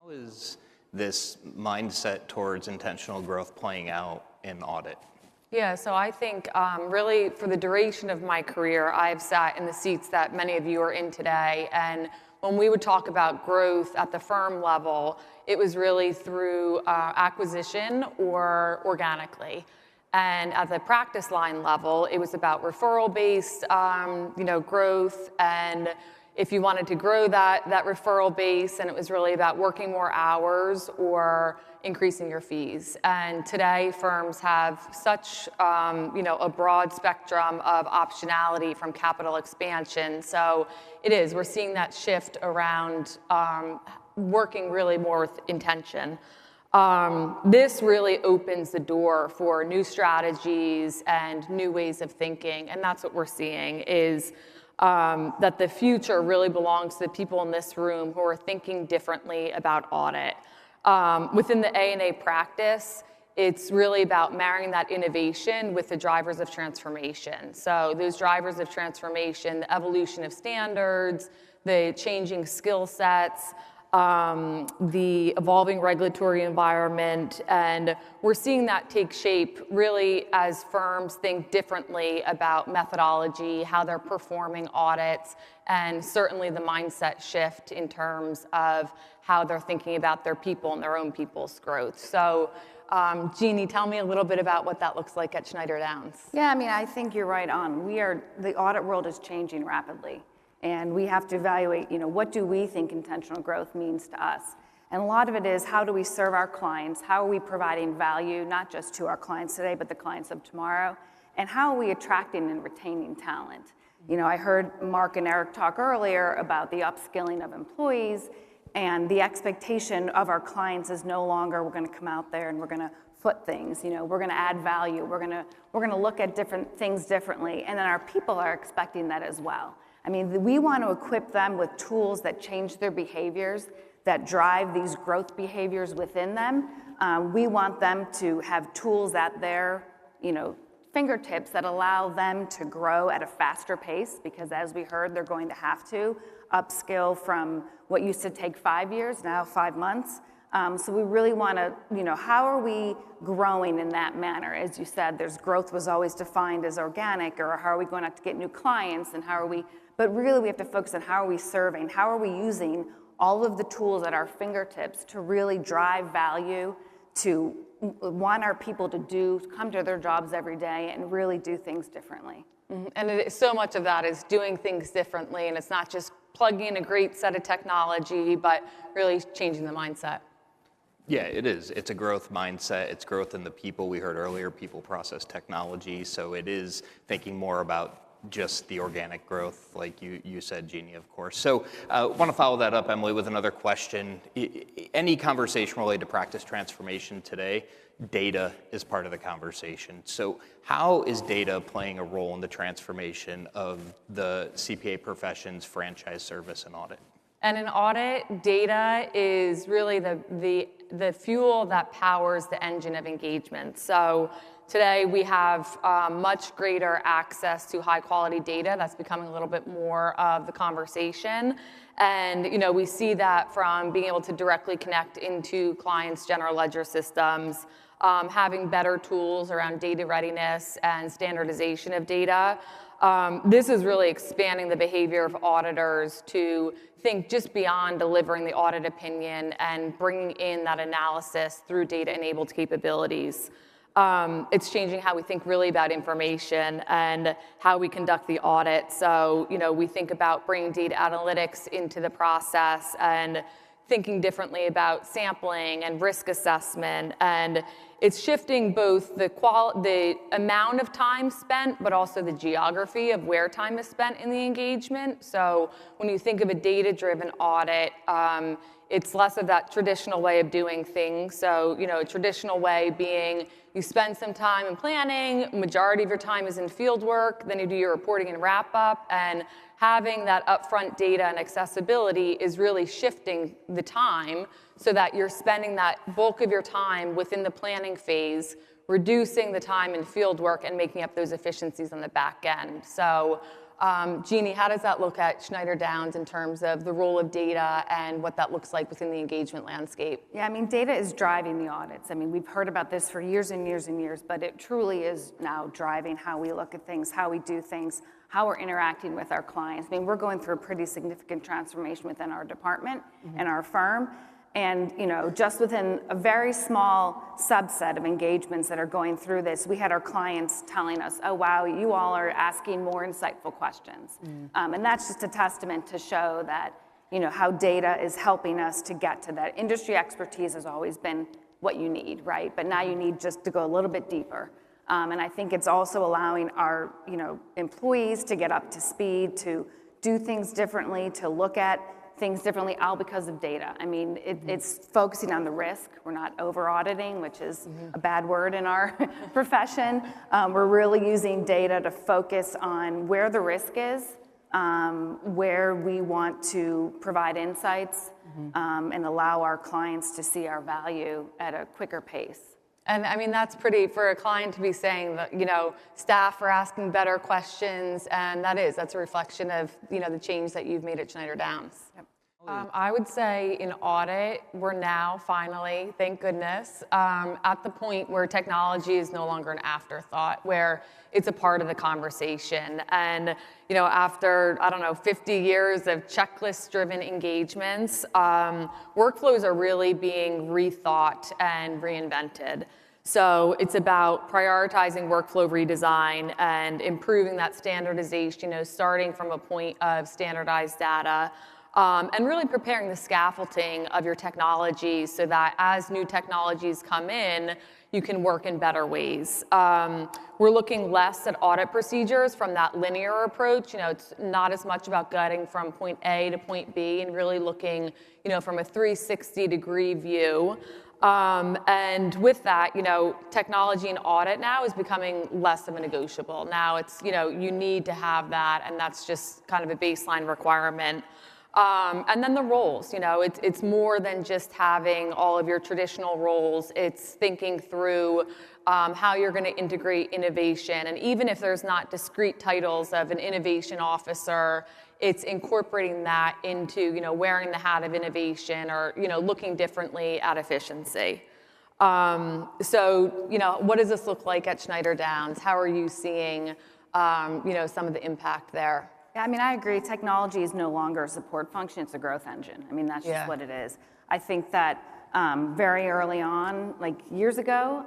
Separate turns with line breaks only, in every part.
How is this mindset towards intentional growth playing out in audit?
Yeah, so I think really for the duration of my career, I've sat in the seats that many of you are in today. And when we would talk about growth at the firm level, it was really through acquisition or organically. And at the practice line level, it was about referral-based growth. And if you wanted to grow that referral base, and it was really about working more hours or increasing your fees. And today, firms have such a broad spectrum of optionality from capital expansion. So we're seeing that shift around working really more with intention. This really opens the door for new strategies and new ways of thinking, and that's what we're seeing is that the future really belongs to the people in this room who are thinking differently about audit. Within the A&A practice, it's really about marrying that innovation with the drivers of transformation. So those drivers of transformation, the evolution of standards, the changing skill sets, the evolving regulatory environment, and we're seeing that take shape really as firms think differently about methodology, how they're performing audits, and certainly the mindset shift in terms of how they're thinking about their people and their own people's growth. So Jeannie, tell me a little bit about what that looks like at Schneider Downs.
Yeah, I mean, I think you're right on. The audit world is changing rapidly. And we have to evaluate, what do we think intentional growth means to us? And a lot of it is how do we serve our clients? How are we providing value, not just to our clients today, but the clients of tomorrow? And how are we attracting and retaining talent? I heard Mark and Eric talk earlier about the upskilling of employees, and the expectation of our clients is no longer we're going to come out there and we're going to foot things. We're going to add value. We're going to look at different things differently, and then our people are expecting that as well. I mean, we want to equip them with tools that change their behaviors, that drive these growth behaviors within them. We want them to have tools at their, fingertips that allow them to grow at a faster pace, because as we heard, they're going to have to upskill from what used to take 5 years, now 5 months. So we really want to, how are we growing in that manner? As you said, growth was always defined as organic, or how are we going to get new clients, and how are we, but really we have to focus on how are we serving, how are we using all of the tools at our fingertips to really drive value, to want our people to come to their jobs every day and really do things differently.
Mm-hmm. And so much of that is doing things differently, and it's not just plugging in a great set of technology, but really changing the mindset.
Yeah, it is. It's a growth mindset. It's growth in the people. We heard earlier, people, process, technology. So it is thinking more about just the organic growth, like you said, Jeannie, of course. So I want to follow that up, Emily, with another question. Any conversation related to practice transformation today, data is part of the conversation. So how is data playing a role in the transformation of the CPA profession's franchise service and audit?
And in audit, data is really the fuel that powers the engine of engagement. So today we have much greater access to high quality data. That's becoming a little bit more of the conversation. And we see that from being able to directly connect into clients' general ledger systems, having better tools around data readiness and standardization of data. This is really expanding the behavior of auditors to think just beyond delivering the audit opinion and bringing in that analysis through data-enabled capabilities. It's changing how we think really about information and how we conduct the audit. So, we think about bringing data analytics into the process and thinking differently about sampling and risk assessment, and it's shifting both the amount of time spent, but also the geography of where time is spent in the engagement. So when you think of a data-driven audit, it's less of that traditional way of doing things. So, a traditional way being you spend some time in planning, majority of your time is in field work, then you do your reporting and wrap up, and having that upfront data and accessibility is really shifting the time so that you're spending that bulk of your time within the planning phase, reducing the time in field work and making up those efficiencies on the back end. So Jeannie, how does that look at Schneider Downs in terms of the role of data and what that looks like within the engagement landscape?
Yeah, I mean, data is driving the audits. I mean, we've heard about this for years and years and years, but it truly is now driving how we look at things, how we do things, how we're interacting with our clients. I mean, we're going through a pretty significant transformation within our department and our firm. And, you know, just within a very small subset of engagements that are going through this, we had our clients telling us, oh, wow, you all are asking more insightful questions. And that's just a testament to show that, you know, how data is helping us to get to that. Industry expertise has always been what you need, right? But now you need just to go a little bit deeper. And I think it's also allowing our, you know, employees to get up to speed, to do things differently, to look at things differently, all because of data. I mean, it's focusing on the risk. We're not over auditing, which is a bad word in our profession. We're really using data to focus on where the risk is, where we want to provide insights, and allow our clients to see our value at a quicker pace.
And I mean, that's pretty, for a client to be saying that, you know, staff are asking better questions, and that's a reflection of, you know, the change that you've made at Schneider Downs. Yep. I would say in audit, we're now finally, thank goodness, at the point where technology is no longer an afterthought, where it's a part of the conversation. And, you know, after, I don't know, 50 years of checklist-driven engagements, workflows are really being rethought and reinvented. So it's about prioritizing workflow redesign and improving that standardization, you know, starting from a point of standardized data, and really preparing the scaffolding of your technology so that as new technologies come in, you can work in better ways. We're looking less at audit procedures from that linear approach. You know, it's not as much about getting from point A to point B and really looking, you know, from a 360-degree view. And with that, you know, technology and audit now is becoming less of a negotiable. Now it's, you know, you need to have that, and that's just kind of a baseline requirement. And then the roles, you know, it's more than just having all of your traditional roles. It's thinking through how you're going to integrate innovation. And even if there's not discrete titles of an innovation officer, it's incorporating that into, you know, wearing the hat of innovation or, you know, looking differently at efficiency. So, you know, what does this look like at Schneider Downs? How are you seeing, you know, some of the impact there?
Yeah, I mean, I agree. Technology is no longer a support function, it's a growth engine. I mean, that's just what it is. I think that very early on, like years ago,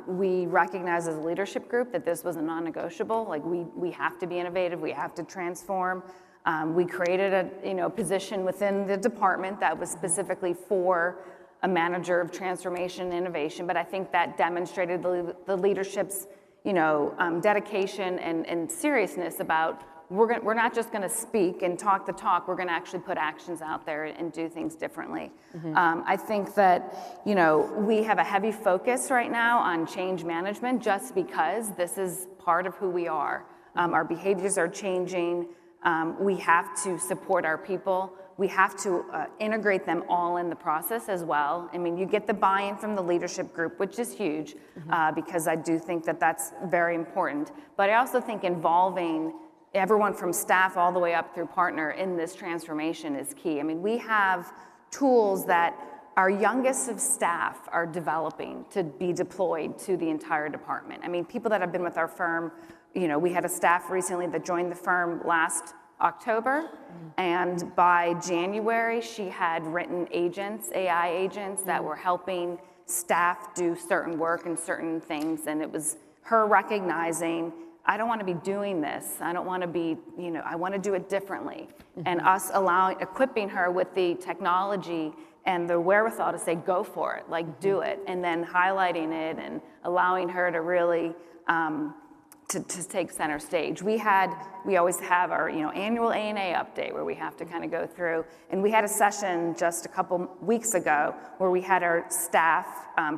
we recognized as a leadership group that this was a non-negotiable. Like we have to be innovative, we have to transform. We created a, you know, position within the department that was specifically for a manager of transformation and innovation, but I think that demonstrated the leadership's, you know, dedication and seriousness about we're not just going to speak and talk the talk, we're going to actually put actions out there and do things differently. I think that, you know, we have a heavy focus right now on change management just because this is part of who we are. Our behaviors are changing. We have to support our people. We have to integrate them all in the process as well. I mean, you get the buy-in from the leadership group, which is huge, because I do think that that's very important. But I also think involving everyone from staff all the way up through partner in this transformation is key. I mean, we have tools that our youngest of staff are developing to be deployed to the entire department. I mean, people that have been with our firm, you know, we had a staff recently that joined the firm last October, and by January, she had written agents, AI agents, that were helping staff do certain work and certain things, and it was her recognizing, I don't want to be doing this. I don't want to be, you know, I want to do it differently. And us equipping her with the technology and the wherewithal to say, go for it, like do it. And then highlighting it and allowing her to really, to take center stage. We always have our, you know, annual A&A update where we have to kind of go through. And we had a session just a couple weeks ago where we had our staff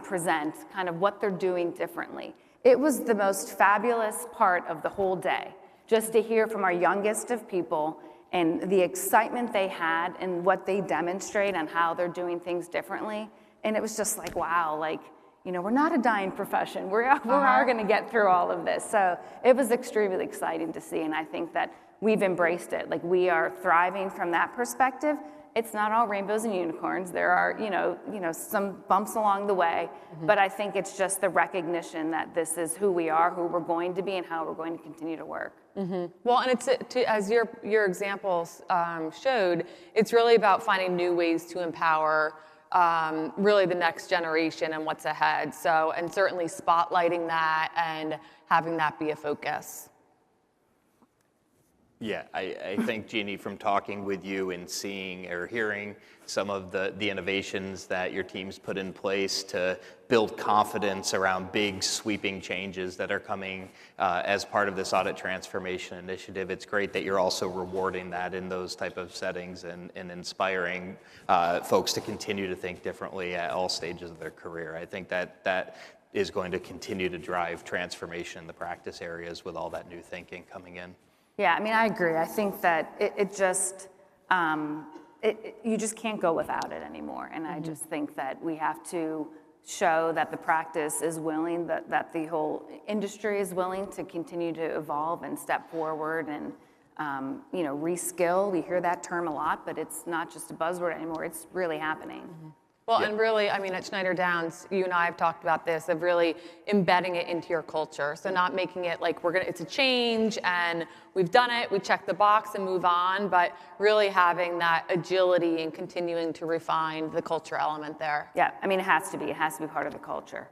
present kind of what they're doing differently. It was the most fabulous part of the whole day, just to hear from our youngest of people and the excitement they had and what they demonstrate on how they're doing things differently. And it was just like, wow, like, you know, we're not a dying profession. We are going to get through all of this. So it was extremely exciting to see. And I think that we've embraced it. Like, we are thriving from that perspective. It's not all rainbows and unicorns. There are, some bumps along the way, but I think it's just the recognition that this is who we are, who we're going to be, and how we're going to continue to work.
Well, and it's as your examples showed, it's really about finding new ways to empower really the next generation and what's ahead. So, and certainly spotlighting that and having that be a focus.
Yeah, I think, Jeanne, from talking with you and seeing or hearing some of the innovations that your team's put in place to build confidence around big sweeping changes that are coming as part of this audit transformation initiative, it's great that you're also rewarding that in those type of settings and inspiring folks to continue to think differently at all stages of their career. I think that is going to continue to drive transformation in the practice areas with all that new thinking coming in.
Yeah, I mean, I agree. I think that you just can't go without it anymore. And I just think that we have to show that the practice is willing, that the whole industry is willing to continue to evolve and step forward and, reskill. We hear that term a lot, but it's not just a buzzword anymore. It's really happening.
Well, and really, I mean, at Schneider Downs, you and I have talked about this, of really embedding it into your culture. So not making it like it's a change and we've done it, we check the box and move on, but really having that agility and continuing to refine the culture element there.
Yeah, I mean, it has to be part of the culture.